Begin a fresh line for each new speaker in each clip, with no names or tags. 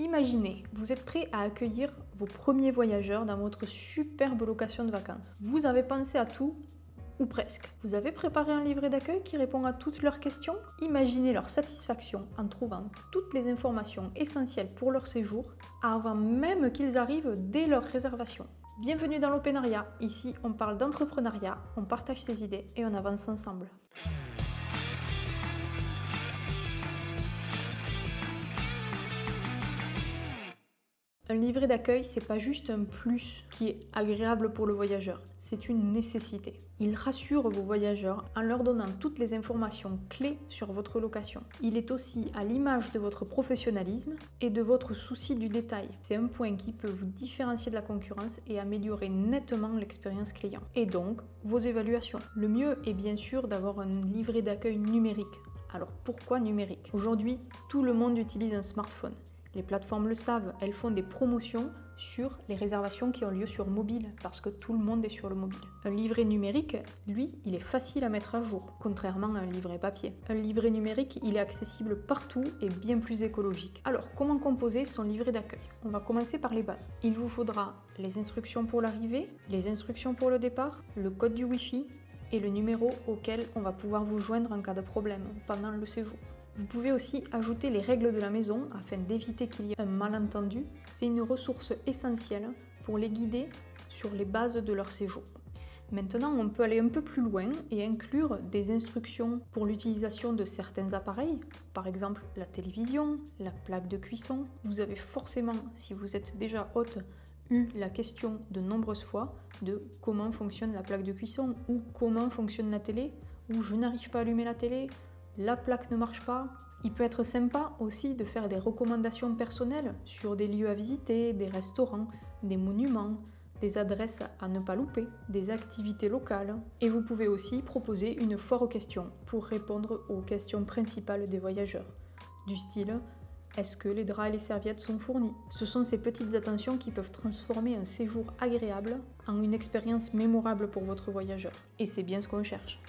Imaginez, vous êtes prêt à accueillir vos premiers voyageurs dans votre superbe location de vacances. Vous avez pensé à tout, ou presque. Vous avez préparé un livret d'accueil qui répond à toutes leurs questions. Imaginez leur satisfaction en trouvant toutes les informations essentielles pour leur séjour avant même qu'ils arrivent dès leur réservation. Bienvenue dans l'Openariat. Ici, on parle d'entrepreneuriat, on partage ses idées et on avance ensemble. Un livret d'accueil, c'est pas juste un plus qui est agréable pour le voyageur, c'est une nécessité. Il rassure vos voyageurs en leur donnant toutes les informations clés sur votre location. Il est aussi à l'image de votre professionnalisme et de votre souci du détail. C'est un point qui peut vous différencier de la concurrence et améliorer nettement l'expérience client. Et donc, vos évaluations. Le mieux est bien sûr d'avoir un livret d'accueil numérique. Alors pourquoi numérique? Aujourd'hui, tout le monde utilise un smartphone. Les plateformes le savent, elles font des promotions sur les réservations qui ont lieu sur mobile, parce que tout le monde est sur le mobile. Un livret numérique, lui, il est facile à mettre à jour, contrairement à un livret papier. Un livret numérique, il est accessible partout et bien plus écologique. Alors, comment composer son livret d'accueil? On va commencer par les bases. Il vous faudra les instructions pour l'arrivée, les instructions pour le départ, le code du Wi-Fi et le numéro auquel on va pouvoir vous joindre en cas de problème pendant le séjour. Vous pouvez aussi ajouter les règles de la maison afin d'éviter qu'il y ait un malentendu. C'est une ressource essentielle pour les guider sur les bases de leur séjour. Maintenant, on peut aller un peu plus loin et inclure des instructions pour l'utilisation de certains appareils, par exemple la télévision, la plaque de cuisson. Vous avez forcément, si vous êtes déjà hôte, eu la question de nombreuses fois de comment fonctionne la plaque de cuisson ou comment fonctionne la télé ou je n'arrive pas à allumer la télé. La plaque ne marche pas. Il peut être sympa aussi de faire des recommandations personnelles sur des lieux à visiter, des restaurants, des monuments, des adresses à ne pas louper, des activités locales. Et vous pouvez aussi proposer une foire aux questions pour répondre aux questions principales des voyageurs. Du style, est-ce que les draps et les serviettes sont fournis? Ce sont ces petites attentions qui peuvent transformer un séjour agréable en une expérience mémorable pour votre voyageur. Et c'est bien ce qu'on cherche.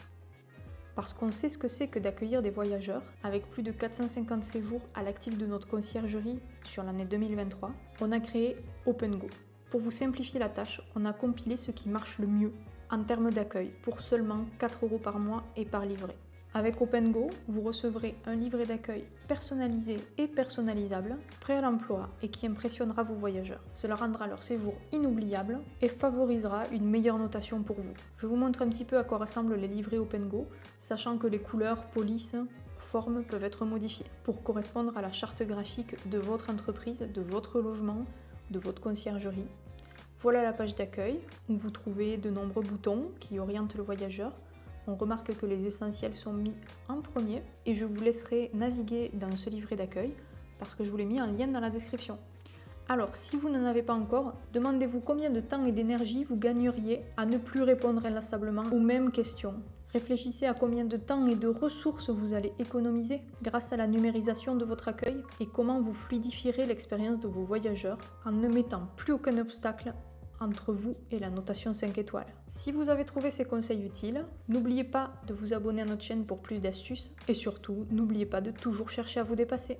Parce qu'on sait ce que c'est que d'accueillir des voyageurs, avec plus de 450 séjours à l'actif de notre conciergerie sur l'année 2023, on a créé OpenGo. Pour vous simplifier la tâche, on a compilé ce qui marche le mieux en termes d'accueil pour seulement 4 € par mois et par livret. Avec OpenGo, vous recevrez un livret d'accueil personnalisé et personnalisable, prêt à l'emploi et qui impressionnera vos voyageurs. Cela rendra leur séjour inoubliable et favorisera une meilleure notation pour vous. Je vous montre un petit peu à quoi ressemblent les livrets OpenGo, sachant que les couleurs, polices, formes peuvent être modifiées pour correspondre à la charte graphique de votre entreprise, de votre logement, de votre conciergerie. Voilà la page d'accueil où vous trouvez de nombreux boutons qui orientent le voyageur. On remarque que les essentiels sont mis en premier et je vous laisserai naviguer dans ce livret d'accueil parce que je vous l'ai mis en lien dans la description. Alors, si vous n'en avez pas encore, demandez-vous combien de temps et d'énergie vous gagneriez à ne plus répondre inlassablement aux mêmes questions. Réfléchissez à combien de temps et de ressources vous allez économiser grâce à la numérisation de votre accueil et comment vous fluidifierez l'expérience de vos voyageurs en ne mettant plus aucun obstacle entre vous et la notation 5 étoiles. Si vous avez trouvé ces conseils utiles, n'oubliez pas de vous abonner à notre chaîne pour plus d'astuces et surtout, n'oubliez pas de toujours chercher à vous dépasser.